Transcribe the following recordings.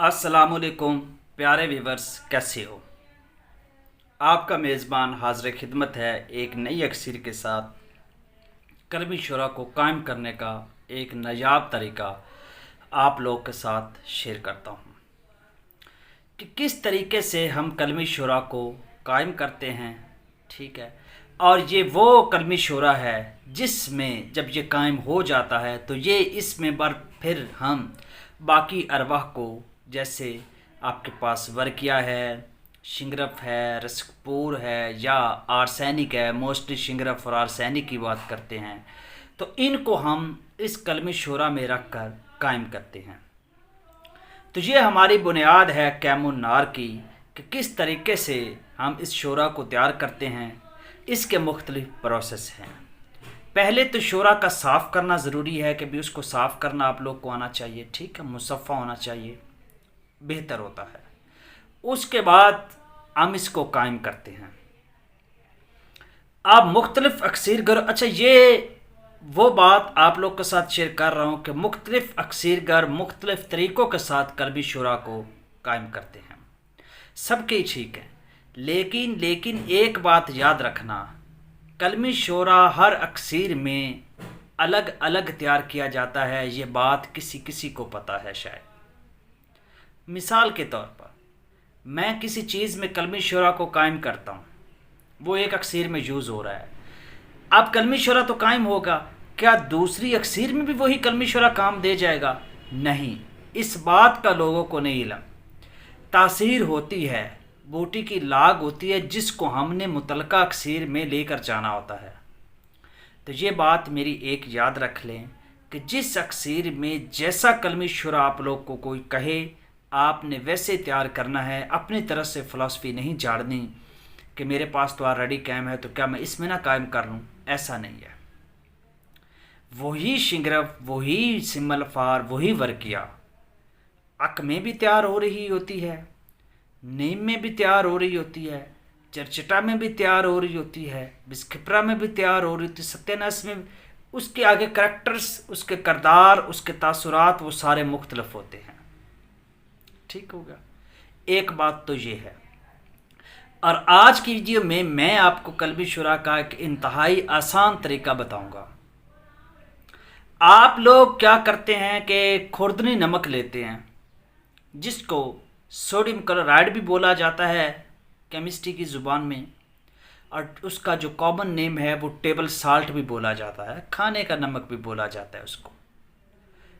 अस्सलाम वालेकुम प्यारे व्यूवर्स, कैसे हो। आपका मेज़बान हाज़िर खिदमत है एक नई अक्सर के साथ। कलमी शुरा को कायम करने का एक नायाब तरीका आप लोग के साथ शेयर करता हूँ कि किस तरीके से हम कलमी शुरा को कायम करते हैं। ठीक है, और ये वो कलमी शुरा है जिसमें जब ये कायम हो जाता है तो ये इसमें फिर हम बाकी अरवाह को, जैसे आपके पास वर्किया है, शिंगरफ है, रसकपूर है या आर्सेनिक है, मोस्टली शिंगरफ और आर्सेनिक की बात करते हैं, तो इनको हम इस कलमी शोरा में रख कर कायम करते हैं। तो ये हमारी बुनियाद है कैमुन्नार की कि किस तरीके से हम इस शोरा को तैयार करते हैं। इसके मुख्तलिफ प्रोसेस हैं। पहले तो शोरा का साफ़ करना ज़रूरी है कि भी उसको साफ़ करना आप लोग को आना चाहिए। ठीक है, मुसफ़ा होना चाहिए, बेहतर होता है। उसके बाद हम इसको कायम करते हैं। आप मुख्तलिफ अक्सर गर, अच्छा ये वो बात आप लोग के साथ शेयर कर रहा हूँ कि मुख्तलिफ अक्सर गर मुख्तलिफ तरीक़ों के साथ कलमी शुरा को कायम करते हैं। सबके ठीक है, लेकिन एक बात याद रखना, कलमी शोरा हर अक्सर में अलग अलग तैयार किया जाता है। ये बात किसी किसी को पता है शायद। मिसाल के तौर पर मैं किसी चीज़ में कलमी शुरा को कायम करता हूँ, वो एक अक्सर में यूज़ हो रहा है। अब कलमी शुरा तो कायम होगा, क्या दूसरी अक्सर में भी वही कलमी शुरा काम दे जाएगा? नहीं, इस बात का लोगों को नहीं इल्म। तासीर होती है, बूटी की लाग होती है जिसको हमने मुतलका अक्सर में लेकर जाना होता है। तो ये बात मेरी एक याद रख लें कि जिस अक्सर में जैसा कलमी शुरा आप लोग को कोई कहे, आपने वैसे तैयार करना है। अपनी तरफ से फ़िलासफ़ी नहीं झाड़नी कि मेरे पास तो ऑलरेडी कायम है तो क्या मैं इसमें ना कायम कर लूँ, ऐसा नहीं है। वही शिंगरफ, वही सिमलफार, वही वर्किया अक में भी तैयार हो रही होती है, नीम में भी तैयार हो रही होती है, चरचटा में भी तैयार हो रही होती है, बिस्किप्रा में भी तैयार हो रही होती है, सत्यानाश में। उसके आगे करैक्टर्स, उसके करदार, उसके तासुरात वो सारे मुख्तलिफ होते हैं। ठीक होगा, एक बात तो ये है। और आज की वीडियो में मैं आपको कलमी शुरा का एक इंतहाई आसान तरीका बताऊंगा। आप लोग क्या करते हैं कि खुर्दनी नमक लेते हैं, जिसको सोडियम क्लोराइड भी बोला जाता है केमिस्ट्री की ज़ुबान में, और उसका जो कॉमन नेम है वो टेबल साल्ट भी बोला जाता है, खाने का नमक भी बोला जाता है उसको।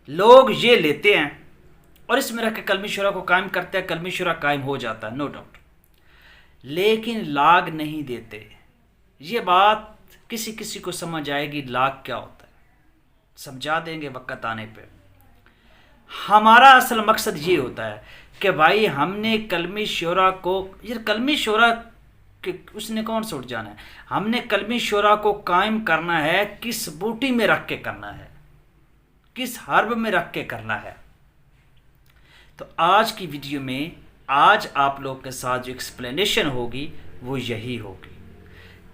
लोग ये लेते हैं और इसमें रख के कलमी शुरा को कायम करते हैं। कलमी शुरा कायम हो जाता है, नो डाउट, लेकिन लाग नहीं देते। ये बात किसी किसी को समझ आएगी लाग क्या होता है, समझा देंगे वक्त आने पे। हमारा असल मकसद ये होता है कि भाई हमने कलमी शुरा को, ये कलमी शुरा कि उसने कौन से उठ जाना है, हमने कलमी शुरा को कायम करना है, किस बूटी में रख के करना है, किस हर्ब में रख के करना है। तो आज की वीडियो में आज आप लोग के साथ जो एक्सप्लेनेशन होगी वो यही होगी।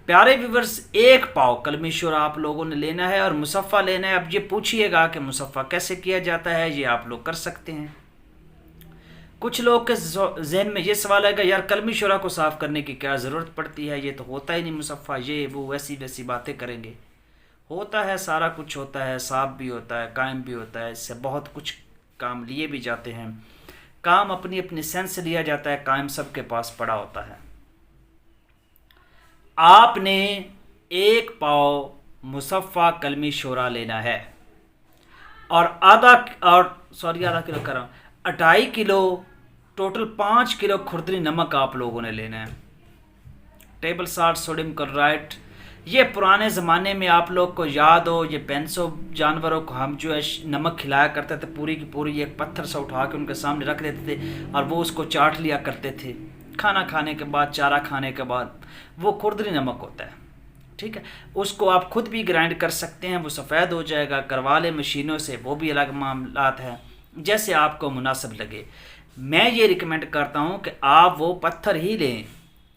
प्यारे व्यूवर्स, एक पाव कलमी शुरा आप लोगों ने लेना है और मुसफ़ा लेना है। अब ये पूछिएगा कि मुसफ़ा कैसे किया जाता है, ये आप लोग कर सकते हैं। कुछ लोग के जहन में ये सवाल आएगा, यार कलमी शुरा को साफ़ करने की क्या ज़रूरत पड़ती है, ये तो होता ही नहीं मुसफ़ा, ये वो वैसी वैसी बातें करेंगे। होता है, सारा कुछ होता है, साफ़ भी होता है, कायम भी होता है, इससे बहुत कुछ काम लिए भी जाते हैं। काम अपनी अपनी सेंस से लिया जाता है, कायम सबके पास पड़ा होता है। आपने एक पाव मुसफ़ा कलमी शुरा लेना है और आधा किलो कर रहा हूँ, 2.5 किलो, टोटल 5 किलो खुर्दनी नमक आप लोगों ने लेना है। टेबल साल्ट, सोडियम क्लोराइड, ये पुराने ज़माने में आप लोग को याद हो, ये 500 जानवरों को हम जो है नमक खिलाया करते थे, पूरी की पूरी एक पत्थर से उठा के उनके सामने रख देते थे और वो उसको चाट लिया करते थे खाना खाने के बाद, चारा खाने के बाद। वो खुर्दनी नमक होता है। ठीक है, उसको आप खुद भी ग्राइंड कर सकते हैं, वो सफ़ेद हो जाएगा। करवा लें मशीनों से, वो भी अलग मामलात है, जैसे आपको मुनासिब लगे। मैं ये रिकमेंड करता हूँ कि आप वो पत्थर ही लें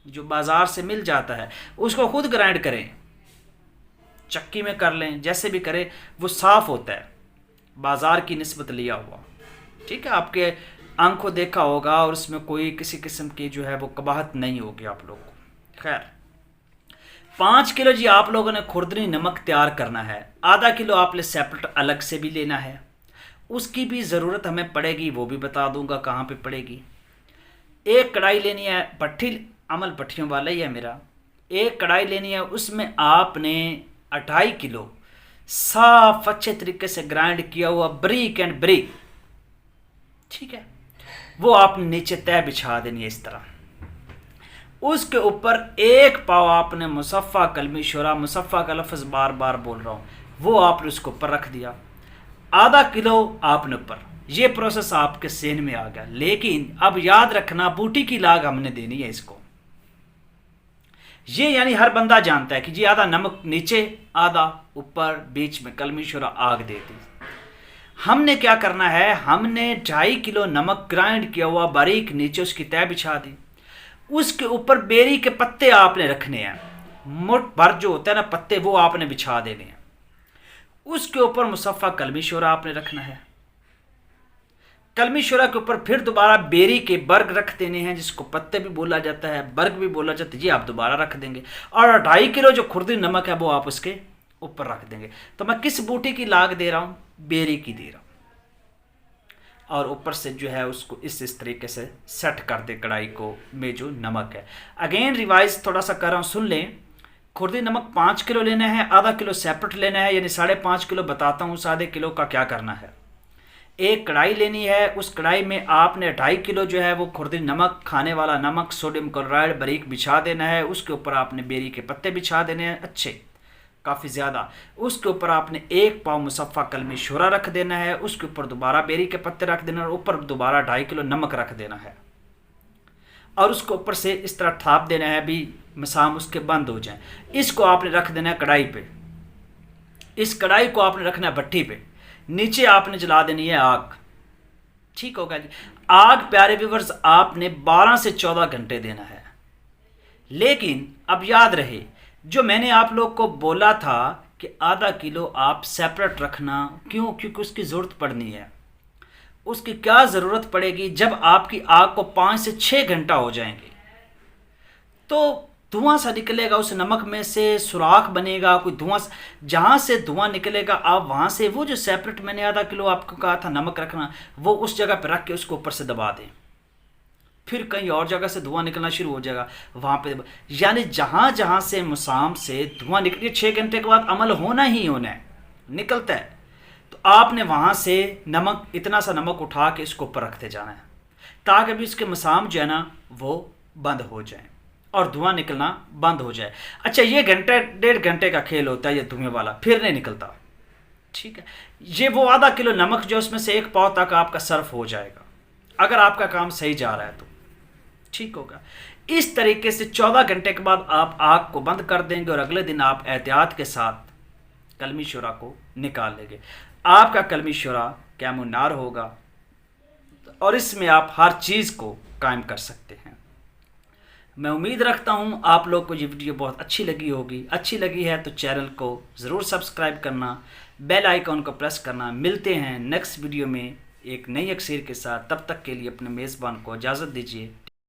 जो बाज़ार से मिल जाता है, उसको खुद ग्राइंड करें, चक्की में कर लें, जैसे भी करें, वो साफ़ होता है बाज़ार की निस्बत लिया हुआ। ठीक है, आपके आंखों देखा होगा और उसमें कोई किसी किस्म की जो है वो कबाहत नहीं होगी आप लोगों को। खैर 5 किलो जी आप लोगों ने खुरदनी नमक तैयार करना है। आधा किलो आपने सेपरेट अलग से भी लेना है, उसकी भी ज़रूरत हमें पड़ेगी, वो भी बता दूंगा कहाँ पे पड़ेगी। एक कढ़ाई लेनी है, भट्ठी अमल भट्टियों वाला ही है मेरा। एक कढ़ाई लेनी है, उसमें आपने 2.5 किलो साफ अच्छे तरीके से ग्राइंड किया हुआ बारीक एंड बारीक, ठीक है, वो आपने नीचे तय बिछा देनी है इस तरह। उसके ऊपर 1 पाव आपने मुसफ़ा कलमी शुरा, मुसफ़ा का लफ्ज़ बार बार बोल रहा हूँ, वो आपने उसके ऊपर रख दिया। आधा किलो आपने ऊपर, ये प्रोसेस आपके सेहन में आ गया। लेकिन अब याद रखना बूटी की लाग हमने देनी है इसको। ये यानी हर बंदा जानता है कि जी आधा नमक नीचे आधा ऊपर, बीच में कलमी शुरा आग दे दी। हमने क्या करना है, हमने 2.5 किलो नमक ग्राइंड किया हुआ बारीक नीचे उसकी तय बिछा दी। उसके ऊपर बेरी के पत्ते आपने रखने हैं, मुठ भर जो होता है ना पत्ते, वो आपने बिछा देने हैं। उसके ऊपर मुसफ़ा कलमी शुरा आपने रखना है। कलमी शुरा के ऊपर फिर दोबारा बेरी के बर्ग रख देने हैं, जिसको पत्ते भी बोला जाता है, बर्ग भी बोला जाता है, ये आप दोबारा रख देंगे। और 2.5 किलो जो खुर्दी नमक है वो आप उसके ऊपर रख देंगे। तो मैं किस बूटी की लाग दे रहा हूँ, बेरी की दे रहा हूँ। और ऊपर से जो है उसको इस तरीके से सेट कर दे कढ़ाई को में जो नमक है। अगेन रिवाइज थोड़ा सा कर रहा हूँ, सुन लें। खुर्दी नमक 5 किलो लेना है, आधा किलो सेपरेट लेना है, यानी 5.5 किलो बताता हूँ। आधे किलो का क्या करना है, एक कढ़ाई लेनी है, उस कढ़ाई में आपने 2.5 किलो जो है वो खुर्दी नमक, खाने वाला नमक, सोडियम क्लोराइड बारीक बिछा देना है। उसके ऊपर आपने बेरी के पत्ते बिछा देने हैं अच्छे काफ़ी ज़्यादा। उसके ऊपर आपने 1 पाव मुसफ़ा कलमी शुरा रख देना है, उसके ऊपर दोबारा बेरी के पत्ते रख देना है, और ऊपर दोबारा 2.5 किलो नमक रख देना है। और उसको ऊपर से इस तरह थाप देना है भी मसाम उसके बंद हो जाएं। इसको आपने रख देना है कढ़ाई पे। इस कढ़ाई को आपने रखना है भट्टी पे, नीचे आपने जला देनी है आग। ठीक होगा जी। आग प्यारे व्यूअर्स आपने 12 से 14 घंटे देना है। लेकिन अब याद रहे जो मैंने आप लोग को बोला था कि आधा किलो आप सेपरेट रखना, क्यों? क्योंकि उसकी ज़रूरत पड़नी है। उसकी क्या ज़रूरत पड़ेगी, जब आपकी आग को 5 से 6 घंटा हो जाएंगे तो धुआं सा निकलेगा उस नमक में से, सुराख बनेगा कोई धुआं, जहाँ से धुआं निकलेगा आप वहाँ से वो जो सेपरेट मैंने आधा किलो आपको कहा था नमक रखना, वो उस जगह पर रख के उसको ऊपर से दबा दें। फिर कहीं और जगह से धुआं निकलना शुरू हो जाएगा वहाँ पे, यानी जहाँ जहाँ से मुसाम से धुआं निकले 6 घंटे के बाद अमल होना ही होना है, निकलता है, तो आपने वहाँ से नमक, इतना सा नमक उठा के इसको ऊपर रखते जाना है, ताकि भी इसके मसाम जो है ना वो बंद हो जाए और धुआं निकलना बंद हो जाए। अच्छा, ये घंटे 1.5 घंटे का खेल होता है ये धुएं वाला, फिर नहीं निकलता। ठीक है, ये वो आधा किलो नमक जो उसमें से 1 पाव तक आपका सर्फ हो जाएगा, अगर आपका काम सही जा रहा है तो ठीक होगा। इस तरीके से 14 घंटे के बाद आप आग को बंद कर देंगे और अगले दिन आप एहतियात के साथ कलमी शुरा को निकाल लेंगे। आपका कलमी शुरा कैमुनार होगा और इसमें आप हर चीज़ को कायम कर सकते हैं। मैं उम्मीद रखता हूँ आप लोग को ये वीडियो बहुत अच्छी लगी होगी। अच्छी लगी है तो चैनल को ज़रूर सब्सक्राइब करना, बेल आइकॉन को प्रेस करना। मिलते हैं नेक्स्ट वीडियो में एक नई अक्सीर के साथ, तब तक के लिए अपने मेज़बान को इजाज़त दीजिए।